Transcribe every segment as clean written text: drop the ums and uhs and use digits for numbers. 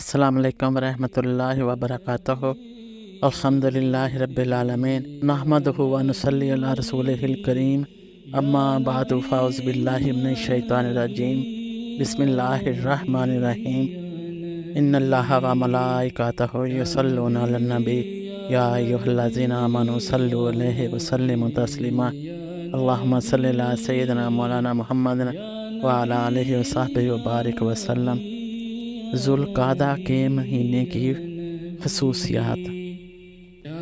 السلام علیکم ورحمۃ اللہ وبرکاتہ۔ الحمدللہ رب العالمین، نحمدہ ونصلی علی رسولہ الکریم، اما بعد فاعوذ باللہ من الشیطان الرجیم، بسم اللہ الرحمن الرحیم۔ ان اللہ وملائکتہ یصلون علی النبی یا ایھا الذین آمنوا صلوا علیہ وسلموا تسلیما۔ اللہم صلی علی سیدنا مولانا محمد وعلی آلہ وصحبہ وبارک وسلم۔ ذوالقعدہ کے مہینے کی خصوصیات۔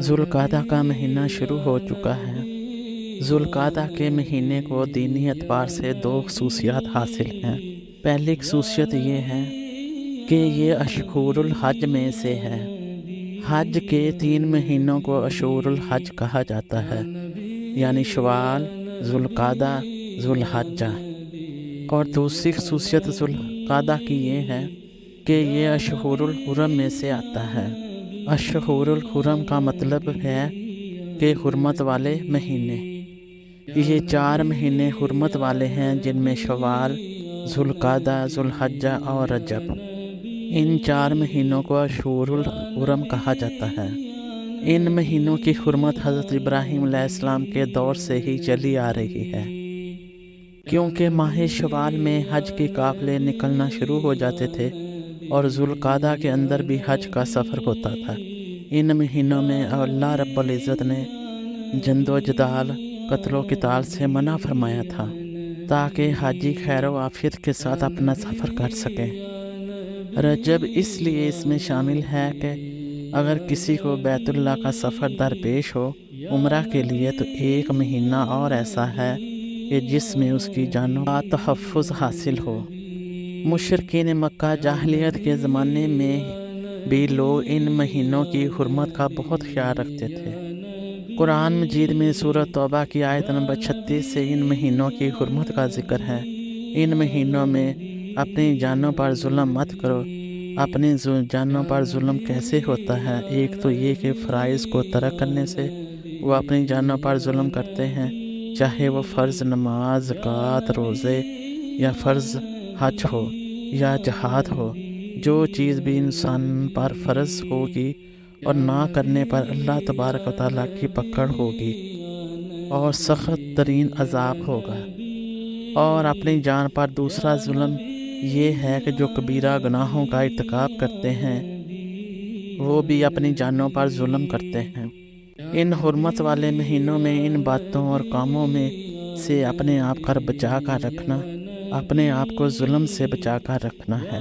ذوالقعدہ کا مہینہ شروع ہو چکا ہے۔ ذوالقعدہ کے مہینے کو دینی اعتبار سے دو خصوصیات حاصل ہیں۔ پہلی خصوصیت یہ ہے کہ یہ اشہور الحج میں سے ہے۔ حج کے 3 مہینوں کو اشہور الحج کہا جاتا ہے، یعنی شوال، ذوالقعدہ، ذوالحجہ۔ اور دوسری خصوصیت ذوالقعدہ کی یہ ہے کہ یہ اشہور الحرم میں سے آتا ہے۔ اشہور الحرم کا مطلب ہے کہ حرمت والے مہینے۔ یہ 4 مہینے حرمت والے ہیں، جن میں شوال، ذوالقعدہ، ذوالحجہ اور رجب۔ ان 4 مہینوں کو اشہور الحرم کہا جاتا ہے۔ ان مہینوں کی حرمت حضرت ابراہیم علیہ السلام کے دور سے ہی چلی آ رہی ہے، کیونکہ ماہ شوال میں حج کے قافلے نکلنا شروع ہو جاتے تھے اور ذوالقعدہ کے اندر بھی حج کا سفر ہوتا تھا۔ ان مہینوں میں اللہ رب العزت نے جد و جدال، قتل و قتال سے منع فرمایا تھا، تاکہ حاجی خیر و عافیت کے ساتھ اپنا سفر کر سکیں۔ رجب اس لیے اس میں شامل ہے کہ اگر کسی کو بیت اللہ کا سفر درپیش ہو عمرہ کے لیے، تو ایک مہینہ اور ایسا ہے کہ جس میں اس کی جانوں کا تحفظ حاصل ہو۔ مشرکین مکہ جاہلیت کے زمانے میں بھی لوگ ان مہینوں کی حرمت کا بہت خیال رکھتے تھے۔ قرآن مجید میں سورۃ توبہ کی آیت نمبر 36 سے ان مہینوں کی حرمت کا ذکر ہے۔ ان مہینوں میں اپنی جانوں پر ظلم مت کرو۔ اپنی جانوں پر ظلم کیسے ہوتا ہے؟ ایک تو یہ کہ فرائض کو ترک کرنے سے وہ اپنی جانوں پر ظلم کرتے ہیں، چاہے وہ فرض نماز، زکوٰۃ، روزے یا فرض حج ہو یا جہاد ہو۔ جو چیز بھی انسان پر فرض ہوگی اور نہ کرنے پر اللہ تبارک و تعالیٰ کی پکڑ ہوگی اور سخت ترین عذاب ہوگا۔ اور اپنی جان پر دوسرا ظلم یہ ہے کہ جو کبیرہ گناہوں کا ارتکاب کرتے ہیں وہ بھی اپنی جانوں پر ظلم کرتے ہیں۔ ان حرمت والے مہینوں میں ان باتوں اور کاموں میں سے اپنے آپ کو بچا کر رکھنا، اپنے آپ کو ظلم سے بچا کر رکھنا ہے۔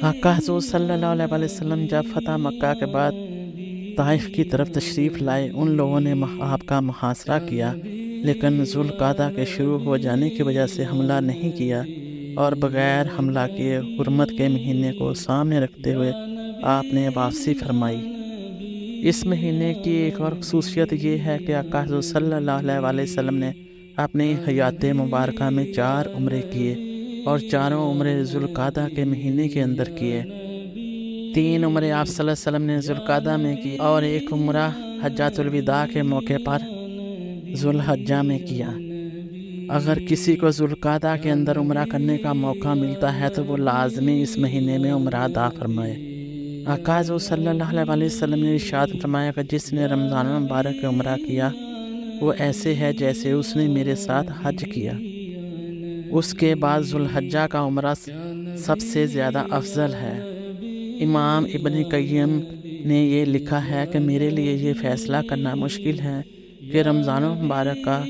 آقا حضور صلی اللہ علیہ وسلم جب فتح مکہ کے بعد طائف کی طرف تشریف لائے، ان لوگوں نے آپ کا محاصرہ کیا، لیکن ذوالقعدہ کے شروع ہو جانے کی وجہ سے حملہ نہیں کیا، اور بغیر حملہ کیے حرمت کے مہینے کو سامنے رکھتے ہوئے آپ نے واپسی فرمائی۔ اس مہینے کی ایک اور خصوصیت یہ ہے کہ آقا حضور صلی اللہ علیہ وسلم نے اپنی حیات مبارکہ میں 4 عمرے کیے، اور چاروں عمرے ذوالقعدہ کے مہینے کے اندر کیے۔ 3 عمرے آپ صلی اللہ علیہ وسلم نے ذوالقعدہ میں کی، اور ایک عمرہ حجۃ الوداع کے موقع پر ذوالحجہ میں کیا۔ اگر کسی کو ذوالقعدہ کے اندر عمرہ کرنے کا موقع ملتا ہے تو وہ لازمی اس مہینے میں عمرہ ادا فرمائے۔ آقا حضور صلی اللہ علیہ وسلم نے ارشاد فرمایا کہ جس نے رمضان المبارک کا عمرہ کیا وہ ایسے ہے جیسے اس نے میرے ساتھ حج کیا۔ اس کے بعد ذوالحجہ کا عمرہ سب سے زیادہ افضل ہے۔ امام ابن قیم نے یہ لکھا ہے کہ میرے لیے یہ فیصلہ کرنا مشکل ہے کہ رمضان المبارک کا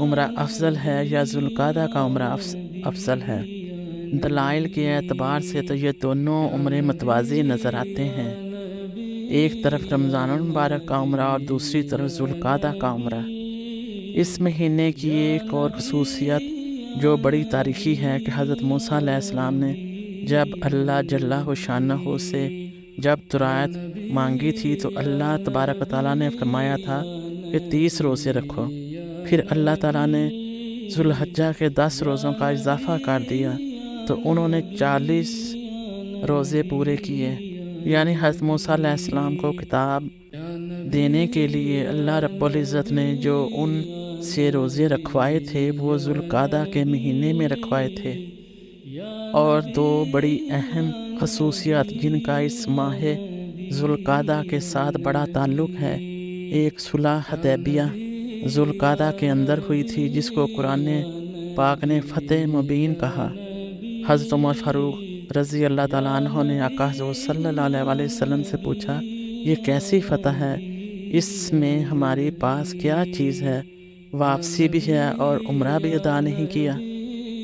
عمرہ افضل ہے یا ذوالقعدہ کا عمرہ افضل ہے۔ دلائل کے اعتبار سے تو یہ دونوں عمرے متوازی نظر آتے ہیں، ایک طرف رمضان المبارک کا عمرہ اور دوسری طرف ذوالقعدہ کا عمرہ۔ اس مہینے کی ایک اور خصوصیت جو بڑی تاریخی ہے کہ حضرت موسیٰ علیہ السلام نے جب اللہ جل شانہ سے جب تورات مانگی تھی تو اللہ تبارک و تعالیٰ نے فرمایا تھا کہ 30 روزے رکھو۔ پھر اللہ تعالیٰ نے ذوالحجہ کے 10 روزوں کا اضافہ کر دیا تو انہوں نے 40 روزے پورے کیے۔ یعنی حضرت موسیٰ علیہ السلام کو کتاب دینے کے لیے اللہ رب العزت نے جو ان سے روزے رکھوائے تھے وہ ذوالقعدہ کے مہینے میں رکھوائے تھے۔ اور 2 بڑی اہم خصوصیات جن کا اس ماہ ذوالقعدہ کے ساتھ بڑا تعلق ہے۔ ایک صلح حدیبیہ ذوالقعدہ کے اندر ہوئی تھی، جس کو قرآن پاک نے فتح مبین کہا۔ حضرت عمر فاروق رضی اللہ تعالیٰ عنہ نے آقا حضرت صلی اللہ علیہ وسلم سے پوچھا، یہ کیسی فتح ہے؟ اس میں ہمارے پاس کیا چیز ہے؟ واپسی بھی ہے اور عمرہ بھی ادا نہیں کیا۔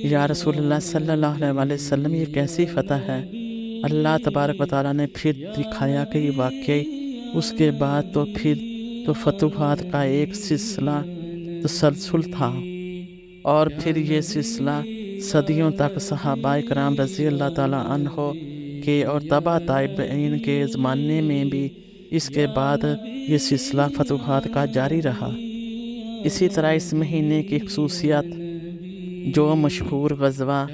یا رسول اللہ صلی اللہ علیہ وسلم، یہ کیسی فتح ہے؟ اللہ تبارک و تعالیٰ نے پھر دکھایا کہ یہ واقعی اس کے بعد تو فتوحات کا ایک سلسلہ تسلسل تھا، اور پھر یہ سلسلہ صدیوں تک صحابہ کرام رضی اللہ تعالیٰ عنہ کے اور تبع تابعین کے زمانے میں بھی اس کے بعد یہ سلسلہ فتوحات کا جاری رہا۔ اسی طرح اس مہینے کی خصوصیات جو مشہور غزوہ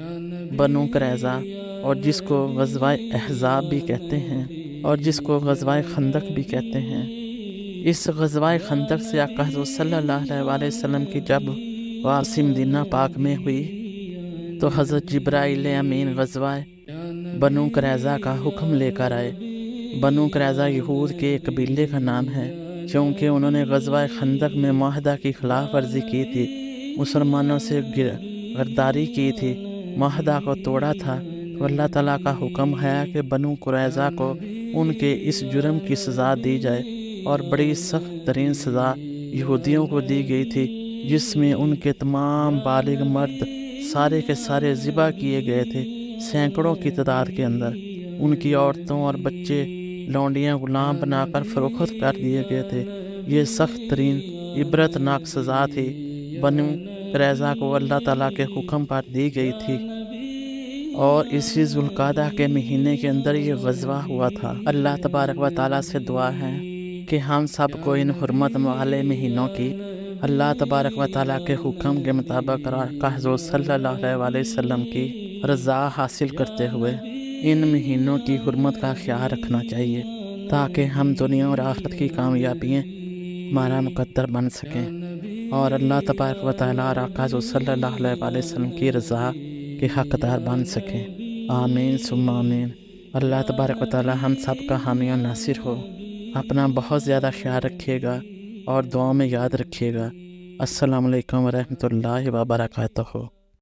بنو قریظہ، اور جس کو غزوہ احزاب بھی کہتے ہیں، اور جس کو غزوہ خندق بھی کہتے ہیں۔ اس غزوہ خندق سے آقا حضرت صلی اللہ علیہ وسلم کی جب واپسی مدینہ پاک میں ہوئی تو حضرت جبرائیل امین غزوہ بنو قریظہ کا حکم لے کر آئے۔ بنو قریظہ یہود کے ایک قبیلے کا نام ہے، چونکہ انہوں نے غزوہ خندق میں معاہدہ کی خلاف ورزی کی تھی، مسلمانوں سے غداری کی تھی، معاہدہ کو توڑا تھا، تو اللہ تعالیٰ کا حکم ہے کہ بنو قریظہ کو ان کے اس جرم کی سزا دی جائے، اور بڑی سخت ترین سزا یہودیوں کو دی گئی تھی، جس میں ان کے تمام بالغ مرد سارے کے سارے ذبح کیے گئے تھے، سینکڑوں کی تعداد کے اندر۔ ان کی عورتوں اور بچے لونڈیاں غلام بنا کر فروخت کر دیے گئے تھے۔ یہ سخت ترین عبرت ناک سزا تھی، بنو قریظہ کو اللہ تعالیٰ کے حکم پر دی گئی تھی، اور اسی ذوالقعدہ کے مہینے کے اندر یہ غزوہ ہوا تھا۔ اللہ تبارک و تعالیٰ سے دعا ہے کہ ہم سب کو ان حرمت والے مہینوں کی اللہ تبارک و تعالیٰ کے حکم کے مطابق آقا حضرت صلی اللہ علیہ وسلم کی رضا حاصل کرتے ہوئے ان مہینوں کی حرمت کا خیال رکھنا چاہیے، تاکہ ہم دنیا اور آخرت کی کامیابیاں ہمارا مقدر بن سکیں، اور اللہ تبارک و تعالیٰ اور آقا حضرت صلی اللہ علیہ وسلم کی رضا کے حقدار بن سکیں۔ آمین ثم آمین۔ اللہ تبارک و تعالیٰ ہم سب کا حامی و ناصر ہو۔ اپنا بہت زیادہ خیال رکھیے گا اور دعاؤں میں یاد رکھیے گا۔ السلام علیکم ورحمۃ اللہ وبرکاتہ۔